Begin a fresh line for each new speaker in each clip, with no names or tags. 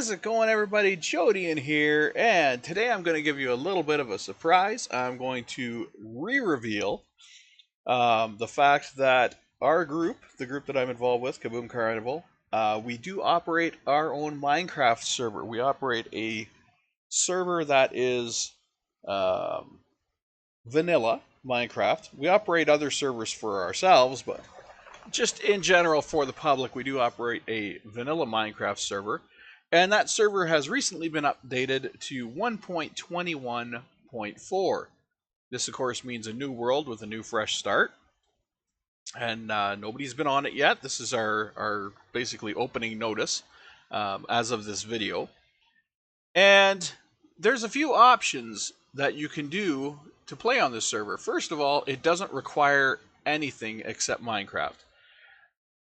How's it going, everybody? Jody in here, and today I'm going to give you a little bit of a surprise. I'm going to re-reveal the fact that our group, the group that I'm involved with, Kaboom Carnival, we do operate our own Minecraft server. We operate a server that is vanilla Minecraft. We operate other servers for ourselves, but just in general for the public, we do operate a vanilla Minecraft server. And that server has recently been updated to 1.21.4. This, of course, means a new world with a new fresh start. And nobody's been on it yet. This is our basically opening notice as of this video. And there's a few options that you can do to play on this server. First of all, it doesn't require anything except Minecraft.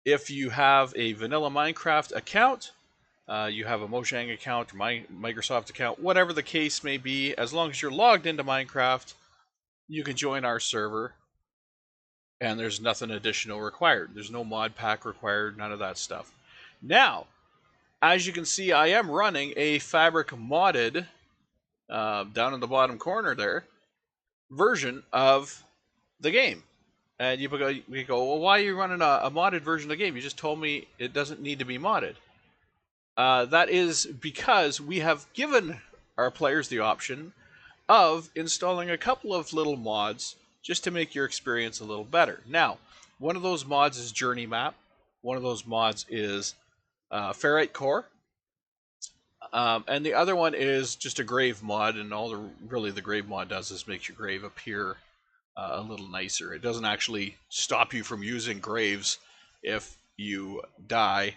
If you have a vanilla Minecraft account, you have a Mojang account, my Microsoft account, whatever the case may be, as long as you're logged into Minecraft, you can join our server, and there's nothing additional required. There's no mod pack required, none of that stuff. Now, as you can see, I am running a Fabric modded, down in the bottom corner there, version of the game. And you go, well, why are you running a modded version of the game? You just told me it doesn't need to be modded. That is because we have given our players the option of installing a couple of little mods just to make your experience a little better. Now, one of those mods is Journey Map. One of those mods is Ferrite Core. And the other one is just a grave mod, and really the grave mod does is make your grave appear a little nicer. It doesn't actually stop you from using graves if you die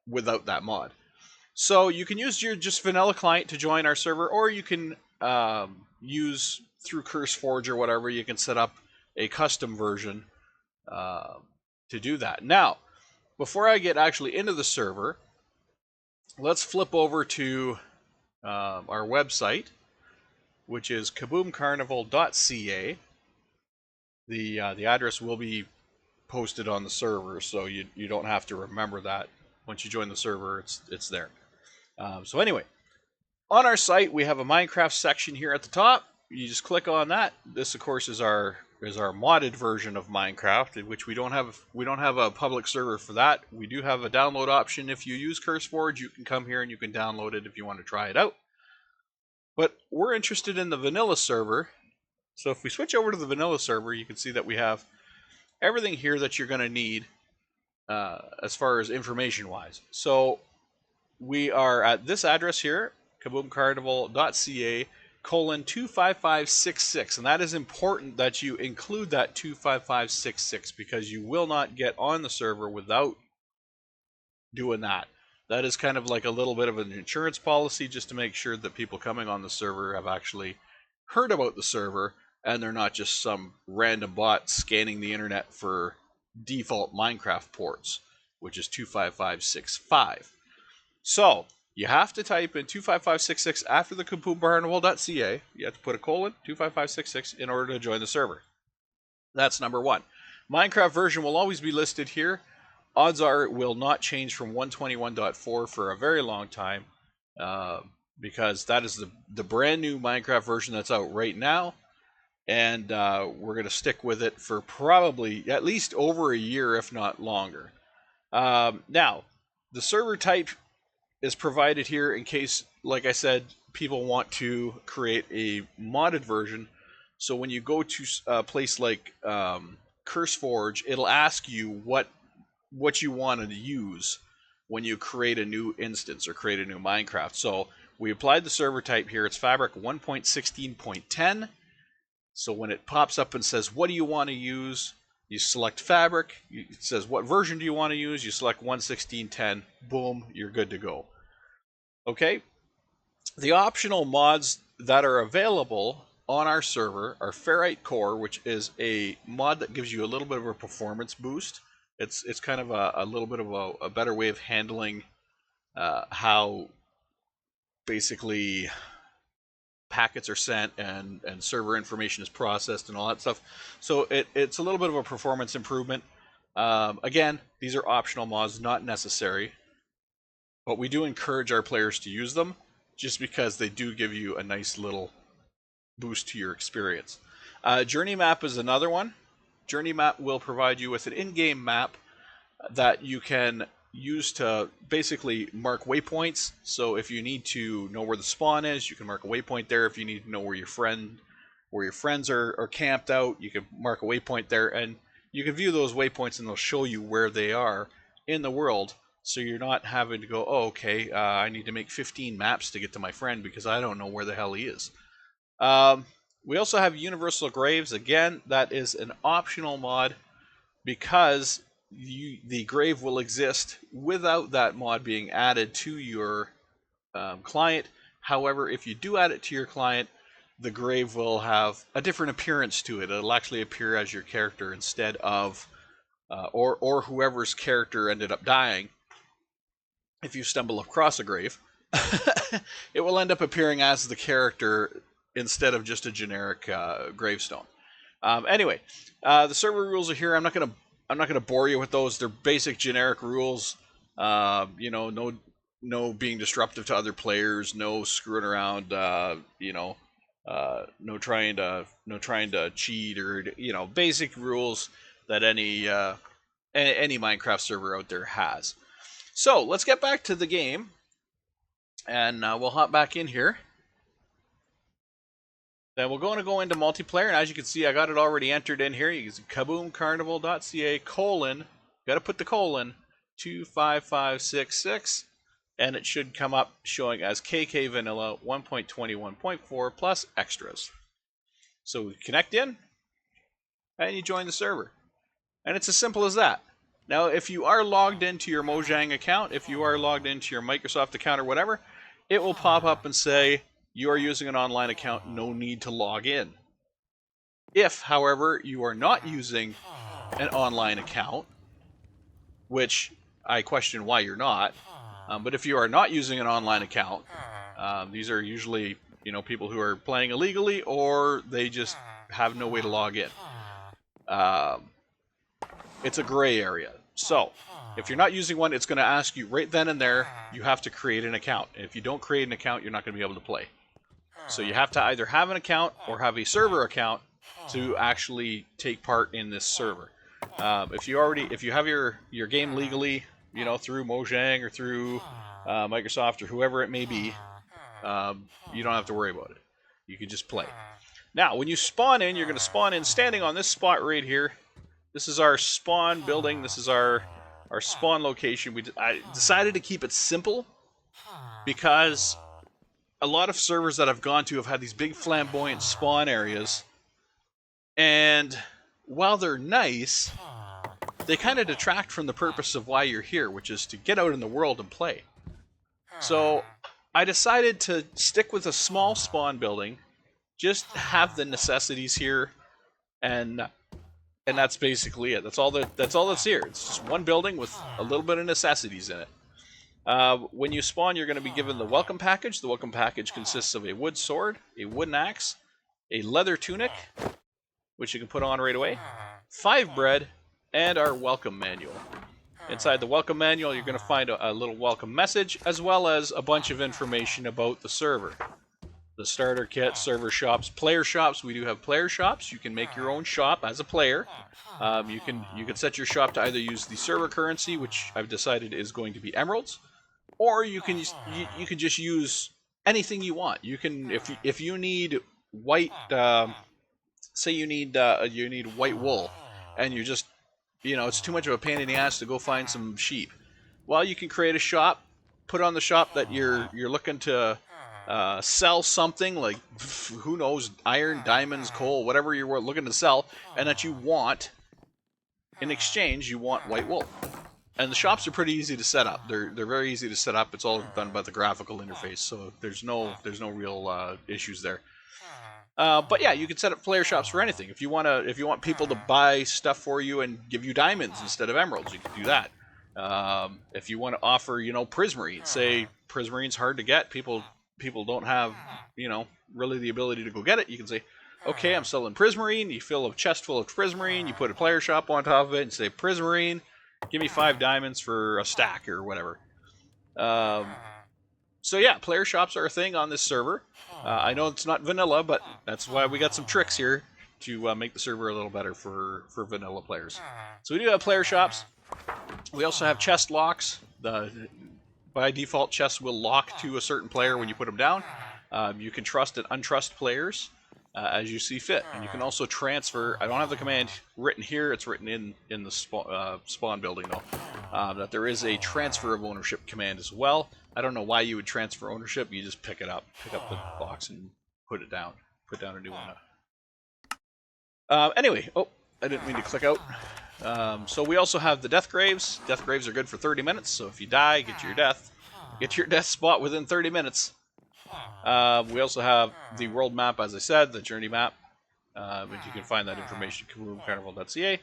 without that mod. So you can use your just vanilla client to join our server, or you can use through CurseForge or whatever, you can set up a custom version to do that. Now, before I get actually into the server, let's flip over to our website, which is kaboomcarnival.ca. The address will be posted on the server, so you don't have to remember that. Once you join the server, it's there. So anyway, on our site we have a Minecraft section here at the top. You just click on that. This, of course, is our modded version of Minecraft, in which we don't have a public server for that. We do have a download option. If you use CurseForge, you can come here and you can download it if you want to try it out. But we're interested in the vanilla server. So if we switch over to the vanilla server, you can see that we have everything here that you're going to need as far as information-wise. So we are at this address here, kaboomcarnival.ca:25566, and that is important that you include that 25566 because you will not get on the server without doing that. That is kind of like a little bit of an insurance policy, just to make sure that people coming on the server have actually heard about the server and they're not just some random bot scanning the internet for default Minecraft ports, which is 25565. So you have to type in 25566 after the kaboomcarnival.ca. You have to put a colon 25566 in order to join the server. That's number one. Minecraft version will always be listed here. Odds are it will not change from 121.4 for a very long time, because that is the brand new Minecraft version that's out right now. And we're going to stick with it for probably at least over a year, if not longer. Now, the server type is provided here in case, like I said, people want to create a modded version. So when you go to a place like CurseForge, it'll ask you what you want to use when you create a new instance or create a new Minecraft. So we applied the server type here. It's Fabric 1.16.10. So when it pops up and says, what do you want to use? You select Fabric. It says, what version do you want to use? You select 1.16.10. Boom, you're good to go. Okay. The optional mods that are available on our server are Ferrite Core, which is a mod that gives you a little bit of a performance boost. It's kind of a little bit of a better way of handling how basically packets are sent and server information is processed and all that stuff. So it's a little bit of a performance improvement. Again, these are optional mods, not necessary. but we do encourage our players to use them just because they do give you a nice little boost to your experience. Journey Map is another one. Journey Map will provide you with an in-game map that you can use to basically mark waypoints. So if you need to know where the spawn is, you can mark a waypoint there. If you need to know where your friends are camped out, you can mark a waypoint there, and you can view those waypoints and they'll show you where they are in the world. So you're not having to go, oh, okay, I need to make 15 maps to get to my friend because I don't know where the hell he is. We also have Universal Graves. Again, that is an optional mod because the grave will exist without that mod being added to your client. However, if you do add it to your client, the grave will have a different appearance to it. It'll actually appear as your character instead of, or whoever's character ended up dying. If you stumble across a grave, it will end up appearing as the character instead of just a generic gravestone. Anyway, the server rules are here. I'm not gonna bore you with those. They're basic generic rules. No being disruptive to other players, no screwing around. No trying to cheat, or basic rules that any Minecraft server out there has. So let's get back to the game, and we'll hop back in here. Then we're going to go into multiplayer, and as you can see, I got it already entered in here. You can see kaboomcarnival.ca : got to put the : 25566, and it should come up showing as KK Vanilla 1.21.4 plus extras. So we connect in, and you join the server. And it's as simple as that. Now, if you are logged into your Mojang account, if you are logged into your Microsoft account or whatever, it will pop up and say, you are using an online account, no need to log in. If, however, you are not using an online account, which I question why you're not, but if you are not using an online account, these are usually people who are playing illegally, or they just have no way to log in. It's a gray area. So, if you're not using one, it's going to ask you right then and there, you have to create an account. And if you don't create an account, you're not going to be able to play. So you have to either have an account or have a server account to actually take part in this server. If you have your game legally, through Mojang or through Microsoft or whoever it may be, you don't have to worry about it. You can just play. Now, when you spawn in, you're going to spawn in standing on this spot right here. This is our spawn building. This is our spawn location. I decided to keep it simple because a lot of servers that I've gone to have had these big flamboyant spawn areas, and while they're nice, they kind of detract from the purpose of why you're here, which is to get out in the world and play. So I decided to stick with a small spawn building, just have the necessities here, and that's basically it. That's all that's here. It's just one building with a little bit of necessities in it. When you spawn, you're going to be given the welcome package. The welcome package consists of a wood sword, a wooden axe, a leather tunic, which you can put on right away, 5 bread, and our welcome manual. Inside the welcome manual, you're going to find a little welcome message, as well as a bunch of information about the server. The starter kit, server shops, player shops. We do have player shops. You can make your own shop as a player. You can set your shop to either use the server currency, which I've decided is going to be emeralds, or you can just use anything you want. You can if you need white, say you need white wool, and you just it's too much of a pain in the ass to go find some sheep. Well, you can create a shop, put on the shop that you're looking to sell something like, who knows, iron, diamonds, coal, whatever you're looking to sell, and that you want, in exchange, you want white wool. And the shops are pretty easy to set up. They're very easy to set up. It's all done by the graphical interface, so there's no real issues there. But yeah, you can set up player shops for anything. If you want people to buy stuff for you and give you diamonds instead of emeralds, you can do that. If you want to offer, prismarine, say prismarine's hard to get, people don't have, really the ability to go get it, you can say, okay, I'm selling prismarine. You fill a chest full of prismarine, you put a player shop on top of it and say, prismarine, give me 5 diamonds for a stack or whatever. So yeah, player shops are a thing on this server. I know it's not vanilla, but that's why we got some tricks here to make the server a little better for vanilla players. So we do have player shops. We also have chest locks. By default, chests will lock to a certain player when you put them down. You can trust and untrust players as you see fit, and you can also transfer. I don't have the command written here; it's written in the spawn building though. That there is a transfer of ownership command as well. I don't know why you would transfer ownership. You just pick it up, pick up the box, and put it down. Put down a new one. Anyway, oh, I didn't mean to click out. So we also have the death graves. Death graves are good for 30 minutes, so if you die, get to your death spot within 30 minutes. We also have the world map, as I said, the journey map. But you can find that information at kaboomcarnival.ca.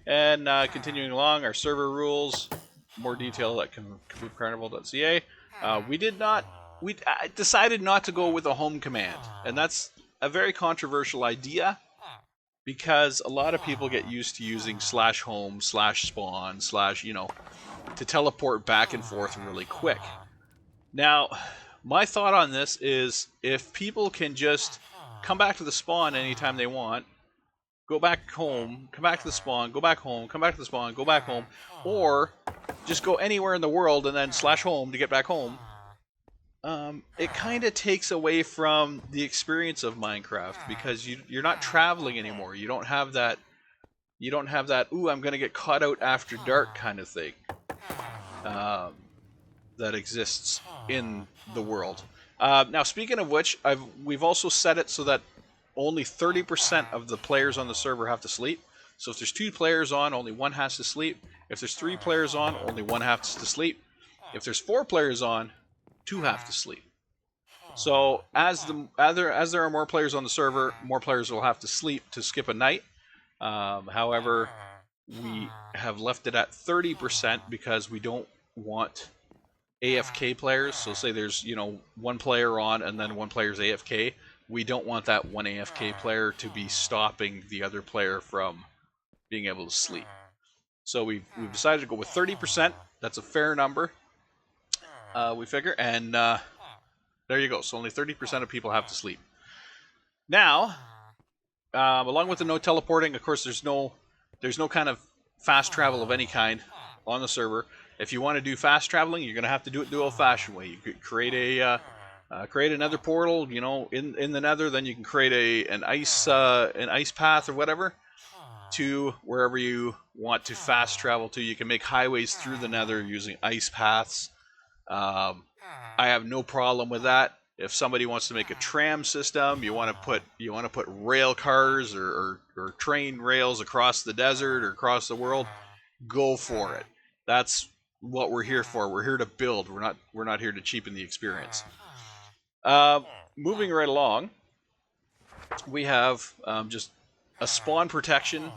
And continuing along, our server rules, more detail at kaboomcarnival.ca. We decided not to go with a home command, and that's a very controversial idea. Because a lot of people get used to using /home, /spawn, to teleport back and forth really quick. Now, my thought on this is if people can just come back to the spawn anytime they want, go back home, come back to the spawn, go back home, come back to the spawn, go back home, or just go anywhere in the world and then /home to get back home, it kind of takes away from the experience of Minecraft because you're not traveling anymore. You don't have that. Ooh, I'm gonna get caught out after dark kind of thing that exists in the world. Now, speaking of which, we've also set it so that only 30% of the players on the server have to sleep. So if there's 2 players on, only 1 has to sleep. If there's 3 players on, only 1 has to sleep. If there's 4 players on, 2 have to sleep. So as there are more players on the server, more players will have to sleep to skip a night. However, we have left it at 30% because we don't want AFK players. So say there's 1 player on and then 1 player's AFK. We don't want that 1 AFK player to be stopping the other player from being able to sleep. So we've decided to go with 30%. That's a fair number. We figure, and there you go. So only 30% of people have to sleep. Now, along with the no teleporting, of course, there's no kind of fast travel of any kind on the server. If you want to do fast traveling, you're going to have to do it the old-fashioned way. You could create another portal, in the Nether. Then you can create an ice path or whatever to wherever you want to fast travel to. You can make highways through the Nether using ice paths. I have no problem with that. If somebody wants to make a tram system, you want to put rail cars or train rails across the desert or across the world, go for it. That's what we're here for. We're here to build. We're not here to cheapen the experience. Moving right along, we have just a spawn protection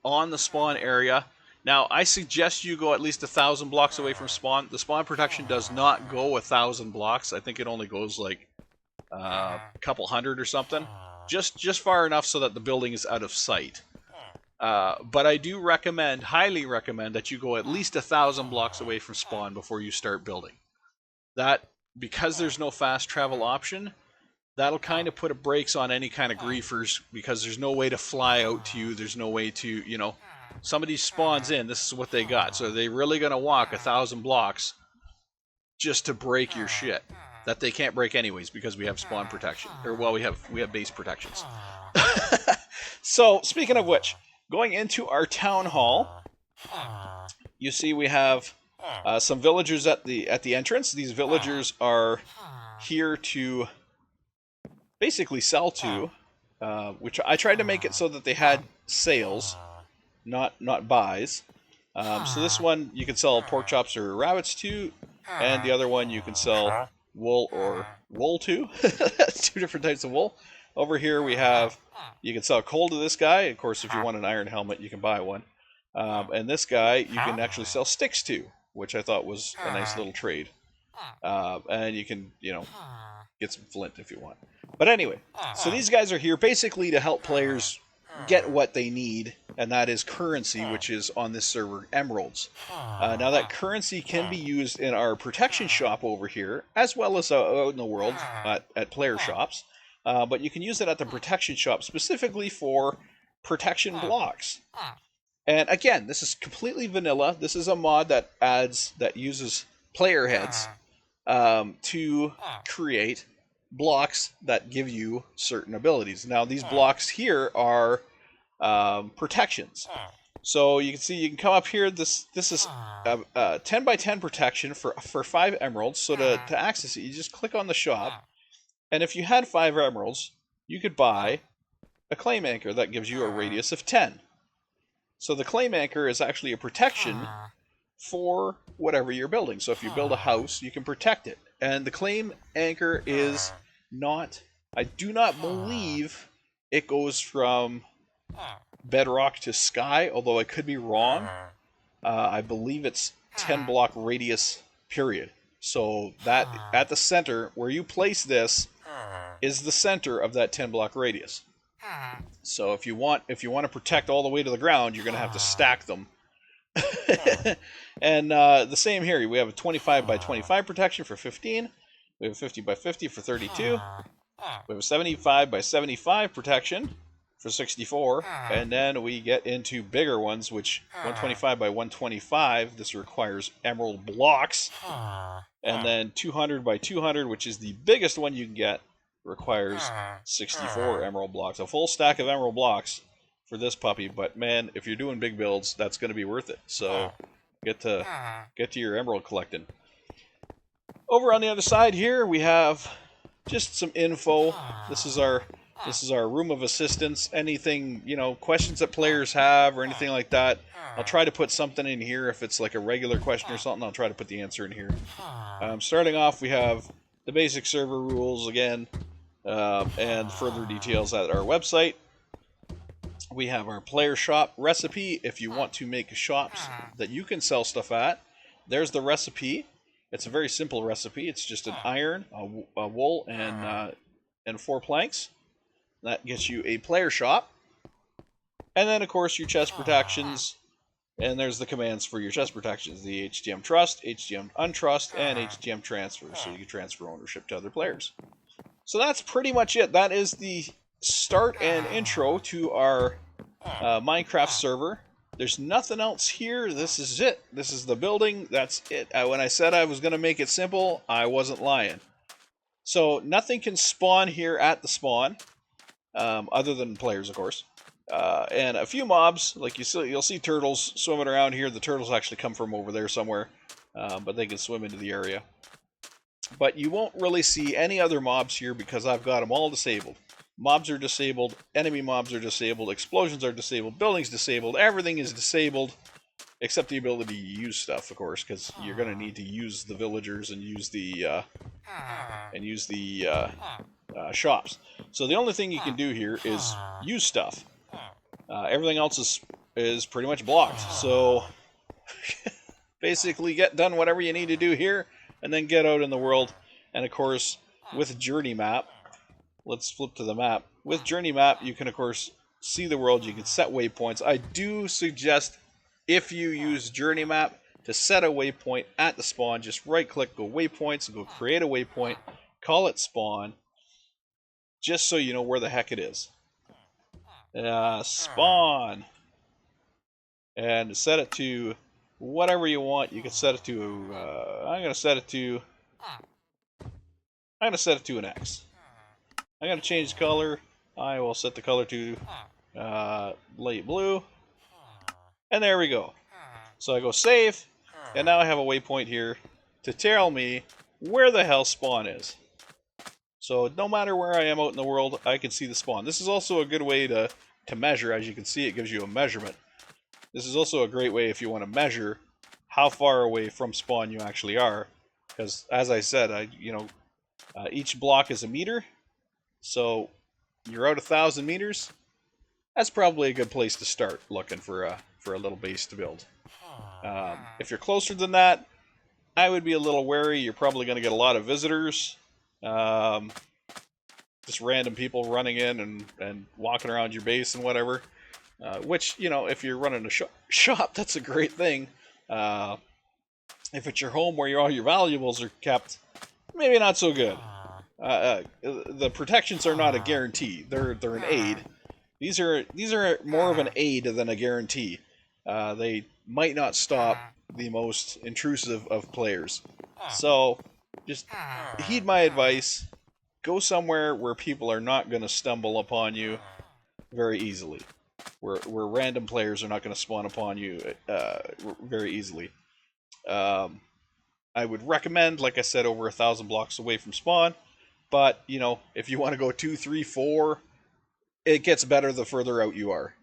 on the spawn area. Now, I suggest you go at least 1,000 blocks away from spawn. The spawn protection does not go 1,000 blocks. I think it only goes like a couple hundred or something. Just far enough so that the building is out of sight. But I do highly recommend that you go at least 1,000 blocks away from spawn before you start building. That, because there's no fast travel option, that'll kind of put a brakes on any kind of griefers because there's no way to fly out to you. There's no way to, somebody spawns in, this is what they got. So are they really going to walk 1,000 blocks just to break your shit? That they can't break anyways because we have spawn protection. Or, well, we have base protections. So, speaking of which, going into our town hall, you see we have some villagers at the entrance. These villagers are here to basically sell to, which I tried to make it so that they had sales, not buys. So this one you can sell pork chops or rabbits to, and the other one you can sell wool or wool to. That's 2 different types of wool. Over here we have, you can sell coal to this guy. Of course, if you want an iron helmet, you can buy one. And this guy you can actually sell sticks to, which I thought was a nice little trade. And you can, get some flint if you want. But anyway, so these guys are here basically to help players get what they need, and that is currency, which is on this server emeralds. Now that currency can be used in our protection shop over here, as well as out in the world at player shops. But you can use it at the protection shop specifically for protection blocks. And again, this is completely vanilla. This is a mod that uses player heads to create blocks that give you certain abilities. Now these blocks here are protections. So you can see you can come up here. This is 10 by 10 protection for 5 emeralds. So to access it, you just click on the shop, and if you had 5 emeralds, you could buy a claim anchor that gives you a radius of 10. So the claim anchor is actually a protection for whatever you're building. So if you build a house, you can protect it. And the claim anchor is not, I do not believe it goes from bedrock to sky, although I could be wrong. I believe it's 10 block radius period. So that at the center where you place this is the center of that 10 block radius. So if you want to protect all the way to the ground, you're going to have to stack them. And the same here. We have a 25 by 25 protection for 15. We have a 50 by 50 for 32. We have a 75 by 75 protection for 64. And then we get into bigger ones, which 125 by 125. This requires emerald blocks. And then 200 by 200, which is the biggest one you can get, requires 64 emerald blocks. A full stack of emerald blocks for this puppy. But man, if you're doing big builds, that's going to be worth it. So get to your emerald collecting. Over on the other side here, we have just some info. This is our room of assistance. Anything, questions that players have or anything like that, I'll try to put something in here. If it's like a regular question or something, I'll try to put the answer in here. Starting off, we have the basic server rules again, and further details at our website. We have our player shop recipe. If you want to make shops that you can sell stuff at, there's the recipe. It's a very simple recipe. It's just an iron, a wool, and 4 planks. That gets you a player shop. And then, of course, your chest protections. And there's the commands for your chest protections. The HTM trust, HTM untrust, and HTM transfer. So you can transfer ownership to other players. So that's pretty much it. That is the start and intro to our Minecraft server. There's nothing else here. This is it. This is the building. That's it. When I said I was going to make it simple, I wasn't lying. So nothing can spawn here at the spawn, other than players, of course. And a few mobs, like you'll see turtles swimming around here. The turtles actually come from over there somewhere, but they can swim into the area. But you won't really see any other mobs here because I've got them all disabled. Mobs are disabled, enemy mobs are disabled, explosions are disabled, buildings disabled, everything is disabled, except the ability to use stuff, of course, because you're going to need to use the villagers and use the shops. So the only thing you can do here is use stuff. Everything else is pretty much blocked. So basically get done whatever you need to do here, and then get out in the world. And of course, with Journey Map, let's flip to the map. With Journey Map, you can, of course, see the world. You can set waypoints. I do suggest, if you use Journey Map, to set a waypoint at the spawn. Just right-click, go waypoints, and go create a waypoint. Call it spawn, just so you know where the heck it is. Spawn. And set it to whatever you want. You can set it to, I'm going to set it to an X. I'm going to change the color. I will set the color to light blue. And there we go. So I go save. And now I have a waypoint here to tell me where the hell spawn is. So no matter where I am out in the world, I can see the spawn. This is also a good way to measure. As you can see, it gives you a measurement. This is also a great way if you want to measure how far away from spawn you actually are. Because as I said, each block is a meter. So you're out 1,000 meters. That's probably a good place to start looking for a little base to build. If you're closer than that, I would be a little wary. You're probably going to get a lot of visitors. just random people running in and walking around your base and whatever. Which, you know, if you're running a shop, that's a great thing. If it's your home where all your valuables are kept, maybe not so good. The protections are not a guarantee; they're an aid. These are more of an aid than a guarantee. They might not stop the most intrusive of players. So just heed my advice. Go somewhere where people are not going to stumble upon you very easily. Where random players are not going to spawn upon you very easily. I would recommend, like I said, over 1,000 blocks away from spawn. But, you know, if you want to go 2, 3, 4, it gets better the further out you are.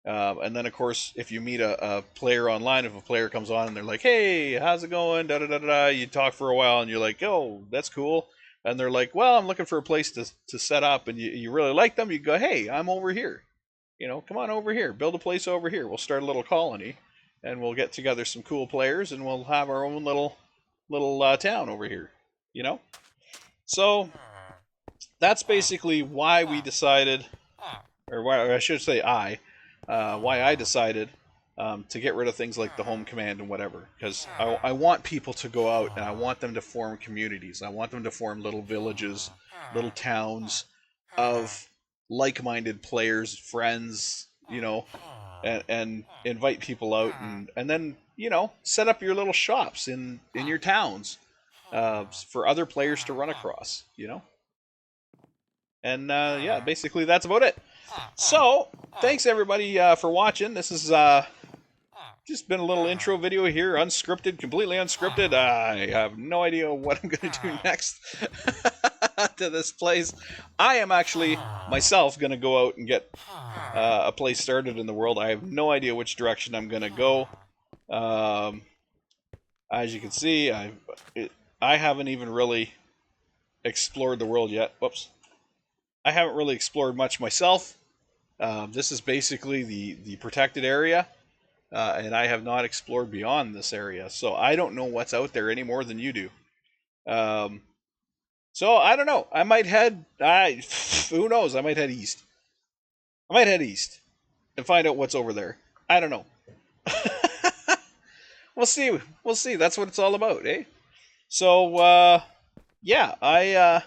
And then, of course, if you meet a player online, if a player comes on and they're like, hey, how's it going? Da da da da. You talk for a while and you're like, oh, that's cool. And they're like, well, I'm looking for a place to set up. And you really like them. You go, hey, I'm over here. You know, come on over here. Build a place over here. We'll start a little colony. And we'll get together some cool players. And we'll have our own little town over here. You know? So that's basically why we decided, or why I should say why I decided to get rid of things like the home command and whatever. Because I want people to go out and I want them to form communities. I want them to form little villages, little towns of like-minded players, friends, you know, and invite people out and then, you know, set up your little shops in your towns for other players to run across, you know. And yeah, basically that's about it. So, thanks everybody for watching. This is just been a little intro video here, unscripted, completely unscripted. I have no idea what I'm going to do next to this place. I am actually, myself, going to go out and get a place started in the world. I have no idea which direction I'm going to go. As you can see, I haven't even really explored the world yet. Whoops. I haven't really explored much myself. This is basically the protected area, and I have not explored beyond this area, so I don't know what's out there any more than you do. So I don't know. I might head. Who knows? I might head east. I might head east and find out what's over there. I don't know. We'll see. We'll see. That's what it's all about, eh? So yeah, I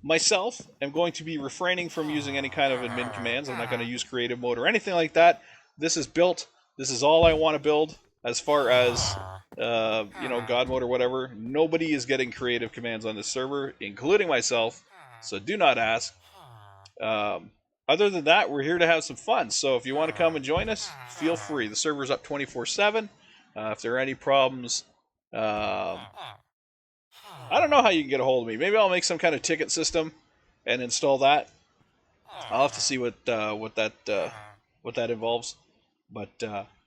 myself am going to be refraining from using any kind of admin commands. I'm not going to use creative mode or anything like that. This is built. This is all I want to build. As far as you know, God mode or whatever, nobody is getting creative commands on this server, including myself. So do not ask. Other than that, we're here to have some fun. So if you want to come and join us, feel free. The server's up 24/7. If there are any problems, I don't know how you can get a hold of me. Maybe I'll make some kind of ticket system and install that. I'll have to see what that involves. But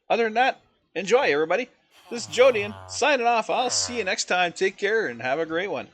other than that, enjoy, everybody. This is Jodian signing off. I'll see you next time. Take care and have a great one.